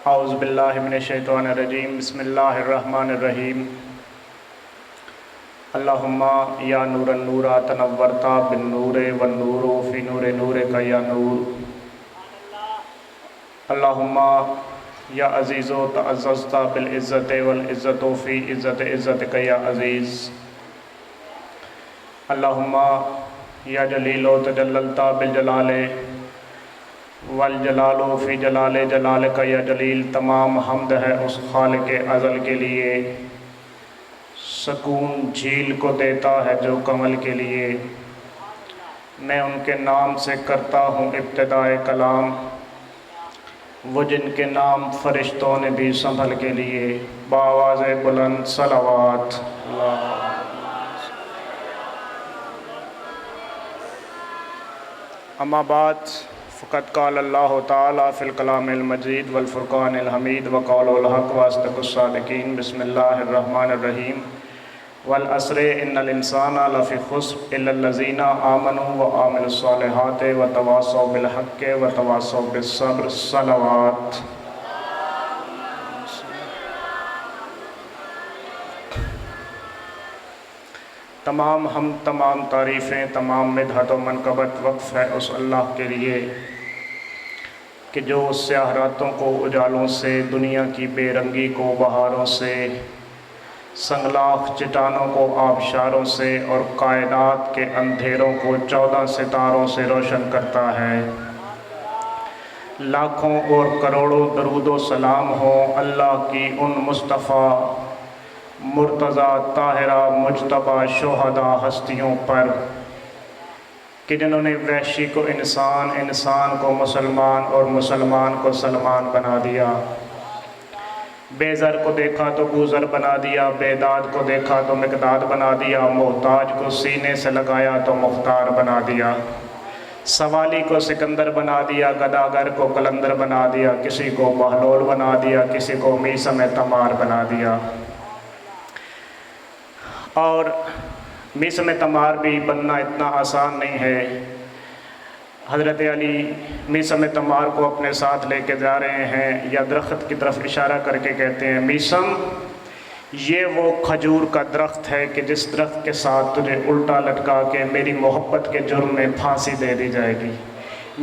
اعوذ باللہ من الشیطان الرجیم بسم اللہ الرحمن الرحیم اللہم یا نور النور تنورتا بالنور والنور فی نور نورک یا نور اللہم یا عزیز تعززت بالعزت والعزت فی عزت عزتک یا عزیز اللہم یا جلیل تجللت بالجلال والجلال فی جلال جلالک یا جلیل۔ تمام حمد ہے اس خالق ازل کے لیے، سکون جھیل کو دیتا ہے جو کمل کے لیے۔ میں ان کے نام سے کرتا ہوں ابتدائے کلام، وہ جن کے نام فرشتوں نے بھی سنبھل کے لیے۔ بآواز بلند صلوات۔ اما بعد فقد قال اللہ تعالیٰ فی الکلام المجید والفرقان الحمید وقول الحق واصدق الصادقین۔ بسم اللہ الرحمن الرحیم والعصر ان الانسان لفی خسر الا الذین آمنوا وعملوا الصالحات وتواصوا بالحق وتواصوا بالصبر۔ صلوات۔ تمام ہم تمام تعریفیں، تمام مدحت و منقبت وقف ہے اس اللہ کے لیے کہ جو سیاہ راتوں کو اجالوں سے، دنیا کی بے رنگی کو بہاروں سے، سنگلاخ چٹانوں کو آبشاروں سے اور کائنات کے اندھیروں کو 14 ستاروں سے روشن کرتا ہے۔ لاکھوں اور کروڑوں درود و سلام ہوں اللہ کی ان مصطفیٰ مرتضیٰ طاہرہ مجتبیٰ شہداء ہستیوں پر کہ جنہوں نے وحشی کو انسان، انسان کو مسلمان اور مسلمان کو سلمان بنا دیا۔ بے زر کو دیکھا تو گوزر بنا دیا، بے داد کو دیکھا تو مقداد بنا دیا، محتاج کو سینے سے لگایا تو مختار بنا دیا، سوالی کو سکندر بنا دیا، گداگر کو قلندر بنا دیا، کسی کو بہلول بنا دیا، کسی کو میثم تمار بنا دیا۔ اور میثم تمار بھی بننا اتنا آسان نہیں ہے۔ حضرت علی میثم تمار کو اپنے ساتھ لے کے جا رہے ہیں، یا درخت کی طرف اشارہ کر کے کہتے ہیں میثم یہ وہ کھجور کا درخت ہے کہ جس درخت کے ساتھ تجھے الٹا لٹکا کے میری محبت کے جرم میں پھانسی دے دی جائے گی۔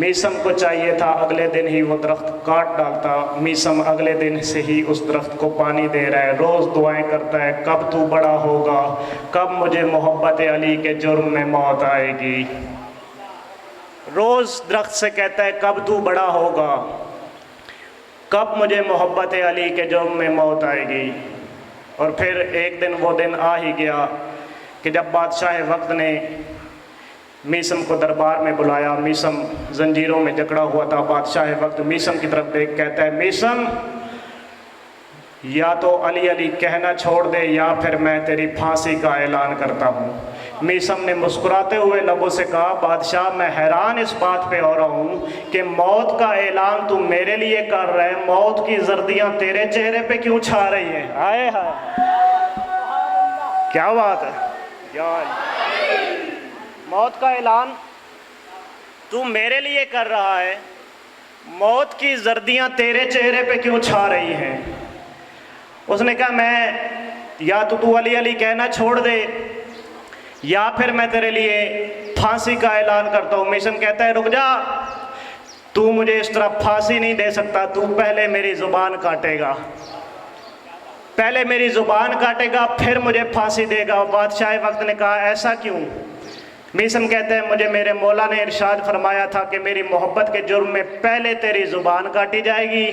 میثم کو چاہیے تھا اگلے دن ہی وہ درخت کاٹ ڈالتا، میثم اگلے دن سے ہی اس درخت کو پانی دے رہا ہے، روز دعائیں کرتا ہے کب تو بڑا ہوگا، کب مجھے محبت علی کے جرم میں موت آئے گی۔ روز درخت سے کہتا ہے کب تو بڑا ہوگا، کب مجھے محبت علی کے جرم میں موت آئے گی۔ اور پھر ایک دن وہ دن آ ہی گیا کہ جب بادشاہ وقت نے میثم کو دربار میں بلایا، میثم زنجیروں میں جکڑا ہوا تھا۔ بادشاہ وقت میثم کی طرف دیکھ کہتا ہے میثم یا تو علی علی کہنا چھوڑ دے یا پھر میں تیری پھانسی کا اعلان کرتا ہوں۔ میثم نے مسکراتے ہوئے لبوں سے کہا بادشاہ میں حیران اس بات پہ ہو رہا ہوں کہ موت کا اعلان تو میرے لیے کر رہے ہیں، موت کی زردیاں تیرے چہرے پہ کیوں چھا رہی ہیں؟ آئے ہائے کیا بات ہے یا موت کا اعلان تو میرے لیے کر رہا ہے، موت کی زردیاں تیرے چہرے پہ کیوں چھا رہی ہیں؟ اس نے کہا میں یا تو علی علی کہنا چھوڑ دے یا پھر میں تیرے لیے پھانسی کا اعلان کرتا ہوں۔ میثم کہتا ہے رک جا، تو مجھے اس طرح پھانسی نہیں دے سکتا، تو پہلے میری زبان کاٹے گا، پہلے میری زبان کاٹے گا پھر مجھے پھانسی دے گا۔ بادشاہ وقت نے کہا ایسا کیوں؟ میثم کہتے ہیں مجھے میرے مولا نے ارشاد فرمایا تھا کہ میری محبت کے جرم میں پہلے تیری زبان کاٹی جائے گی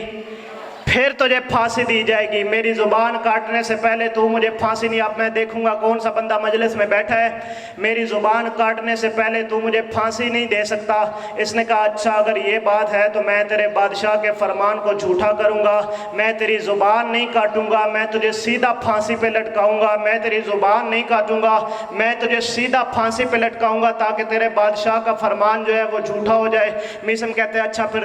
پھر تجھے پھانسی دی جائے گی۔ میری زبان کاٹنے سے پہلے تو مجھے پھانسی نہیں، اب میں دیکھوں گا کون سا بندہ مجلس میں بیٹھا ہے میری زبان کاٹنے سے پہلے تو مجھے پھانسی نہیں دے سکتا۔ اس نے کہا اچھا اگر یہ بات ہے تو میں تیرے بادشاہ کے فرمان کو جھوٹا کروں گا، میں تیری زبان نہیں کاٹوں گا، میں تجھے سیدھا پھانسی پہ لٹکاؤں گا، میں تیری زبان نہیں کاٹوں گا، میں تجھے سیدھا پھانسی پہ لٹکاؤں گا تاکہ تیرے بادشاہ کا فرمان جو ہے وہ جھوٹا ہو جائے۔ میثم کہتے ہیں اچھا پھر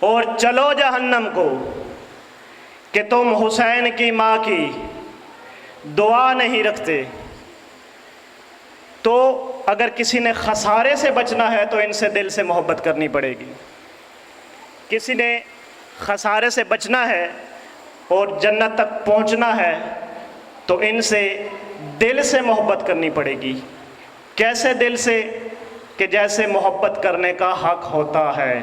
اور چلو جہنم کو کہ تم حسین کی ماں کی دعا نہیں رکھتے۔ تو اگر کسی نے خسارے سے بچنا ہے تو ان سے دل سے محبت کرنی پڑے گی۔ کسی نے خسارے سے بچنا ہے اور جنت تک پہنچنا ہے تو ان سے دل سے محبت کرنی پڑے گی۔ کیسے دل سے؟ کہ جیسے محبت کرنے کا حق ہوتا ہے۔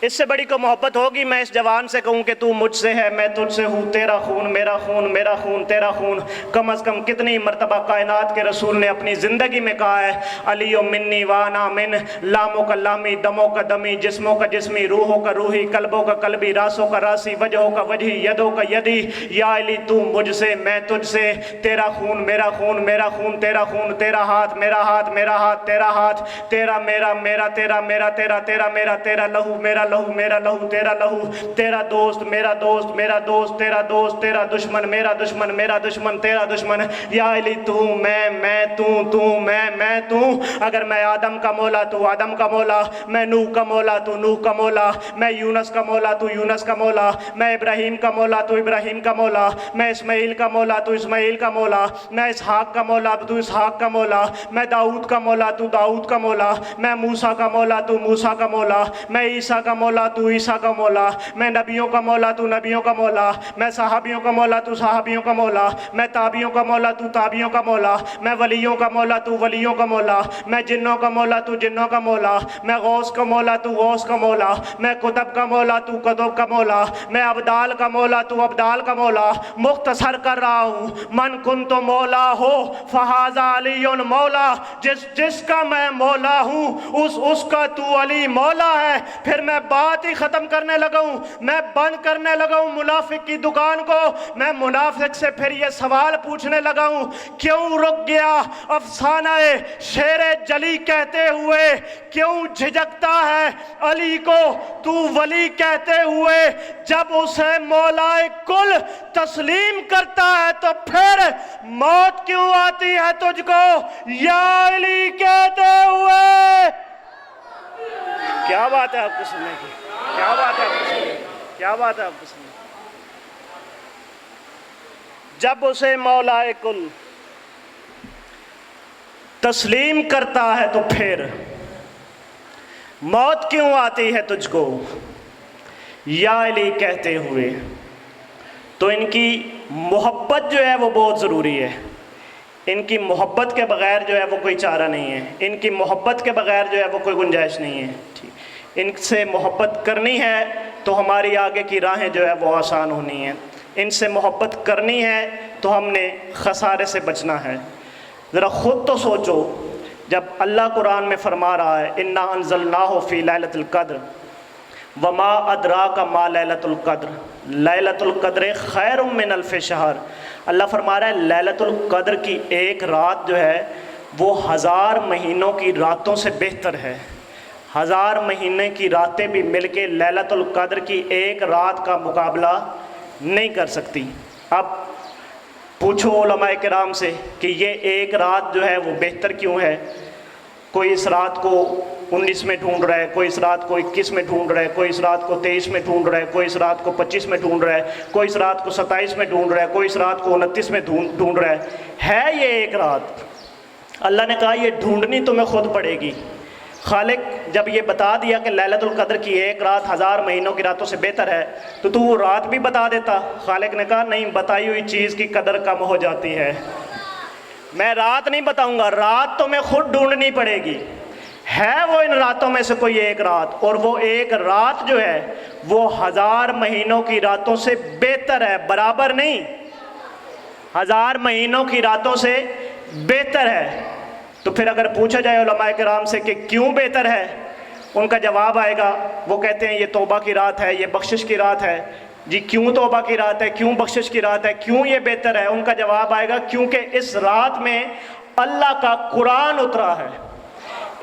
اس سے بڑی کو محبت ہوگی میں اس جوان سے کہوں کہ تو مجھ سے ہے، میں تجھ سے ہوں، تیرا خون میرا خون، میرا خون تیرا خون۔ کم از کم کتنی مرتبہ کائنات کے رسول نے اپنی زندگی میں کہا ہے علی منی وانا من، لاموں کا لامی، دموں کا دمی، جسموں کا جسمی، روحوں کا روحی، قلبوں کا قلبی، راسوں کا راسی، وجہوں کا وجہی، یدوں کا یدی۔ یا علی تو مجھ سے، میں تجھ سے، تیرا خون میرا خون، میرا خون تیرا خون، تیرا ہاتھ میرا ہاتھ، میرا ہاتھ تیرا ہاتھ، تیرا میرا میرا تیرا میرا تیرا تیرا میرا، تیرا لہو میرا لہو میرا لہو تیرا لہو، تیرا دوست میرا دوست میرا دوست تیرا دوست، تیرا دشمن میرا دشمن میرا دشمن تیرا دشمن۔ یا علی تو میں تو میں تو۔ اگر میں آدم کا مولا تو آدم کا مولا، میں نوح کا مولا تو نوح کا مولا، میں یونس کا مولا تو یونس کا مولا، میں ابراہیم کا مولا تو ابراہیم کا مولا، میں اسماعیل کا مولا تو اسماعیل کا مولا، میں اسحاق کا مولا تو اسحاق کا مولا، میں داؤد کا مولا تو داؤد کا مولا، میں موسیٰ کا مولا تو موسیٰ کا مولا، میں عیسیٰ کا مولا تو عیسیٰ کا مولا، میں نبیوں کا مولا تو نبیوں کا مولا، میں صحابیوں کا مولا تو صحابیوں کا مولا، میں تابعیوں کا مولا تو تابعیوں کا مولا، میں ولیوں کا مولا تو ولیوں کا مولا، میں جنوں کا مولا تو جنوں کا مولا، میں غوث کا مولا تو غوث کا مولا، میں قطب کا مولا تو قطب کا مولا، میں ابدال کا مولا تو ابدال کا مولا۔ مختصر کر رہا ہوں، من کنت مولا ہو فہذا علی مولا، جس کا میں مولا ہوں اس کا تو علی مولا ہے۔ پھر میں بات ہی ختم کرنے لگا ہوں، میں بند کرنے لگا ہوں منافق کی دکان کو۔ میں منافق سے پھر یہ سوال پوچھنے لگا ہوں، کیوں رک گیا افسانہ شیر جلی کہتے ہوئے؟ کیوں جھجکتا ہے علی کو تو ولی کہتے ہوئے؟ جب اسے مولا کل تسلیم کرتا ہے تو پھر موت کیوں آتی ہے تجھ کو یا علی کہتے ہوئے؟ کیا بات ہے آپ کو سننے کی؟ کیا بات ہے آپ کو سننے کی؟ کیا بات ہے آپ کو سننے کی؟ جب اسے مولا کل تسلیم کرتا ہے تو پھر موت کیوں آتی ہے تجھ کو یا علی کہتے ہوئے؟ تو ان کی محبت جو ہے وہ بہت ضروری ہے۔ ان کی محبت کے بغیر جو ہے وہ کوئی چارہ نہیں ہے، ان کی محبت کے بغیر جو ہے وہ کوئی گنجائش نہیں ہے۔ ان سے محبت کرنی ہے تو ہماری آگے کی راہیں جو ہے وہ آسان ہونی ہیں۔ ان سے محبت کرنی ہے تو ہم نے خسارے سے بچنا ہے۔ ذرا خود تو سوچو، جب اللہ قرآن میں فرما رہا ہے انا انزلناہ فی لیلۃ القدر وما ادراک ما لیلۃ القدر، لیلۃ القدر خیر من الف شہر، اللہ فرما رہا ہے لیلۃ القدر کی ایک رات جو ہے وہ 1000 مہینوں کی راتوں سے بہتر ہے۔ 1000 مہینے کی راتیں بھی مل کے لیلۃ القدر کی ایک رات کا مقابلہ نہیں کر سکتی۔ اب پوچھو علماء کرام سے کہ یہ ایک رات جو ہے وہ بہتر کیوں ہے؟ کوئی اس رات کو 19 میں ڈھونڈ رہا ہے، کوئی اس رات کو 21 میں ڈھونڈ رہا ہے، کوئی اس رات کو 23 میں ڈھونڈ رہا ہے، کوئی اس رات کو 25 میں ڈھونڈ رہا ہے، کوئی اس رات کو 27 میں ڈھونڈ رہا ہے، کوئی اس رات کو 29 میں ڈھونڈ رہا ہے یہ ایک رات۔ اللہ نے کہا یہ ڈھونڈنی تمہیں خود پڑے گی۔ خالق جب یہ بتا دیا کہ لیلۃ القدر کی ایک رات 1000 مہینوں کی راتوں سے بہتر ہے تو وہ رات بھی بتا دیتا۔ خالق نے کہا نہیں، بتائی ہوئی چیز کی قدر کم ہو جاتی ہے، میں رات نہیں بتاؤں گا، رات تمہیں خود ڈھونڈنی پڑے گی۔ ہے وہ ان راتوں میں سے کوئی ایک رات، اور وہ ایک رات جو ہے وہ 1000 مہینوں کی راتوں سے بہتر ہے، برابر نہیں، 1000 مہینوں کی راتوں سے بہتر ہے۔ تو پھر اگر پوچھا جائے علماء کرام سے کہ کیوں بہتر ہے، ان کا جواب آئے گا، وہ کہتے ہیں یہ توبہ کی رات ہے، یہ بخشش کی رات ہے۔ جی کیوں توبہ کی رات ہے، کیوں بخشش کی رات ہے، کیوں یہ بہتر ہے؟ ان کا جواب آئے گا کیونکہ اس رات میں اللہ کا قرآن اترا ہے،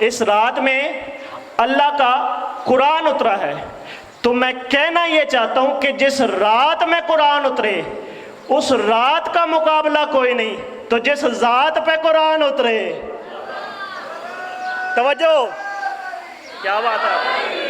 اس رات میں اللہ کا قرآن اترا ہے۔ تو میں کہنا یہ چاہتا ہوں کہ جس رات میں قرآن اترے اس رات کا مقابلہ کوئی نہیں، تو جس ذات پہ قرآن اترے، توجہ، کیا بات ہے،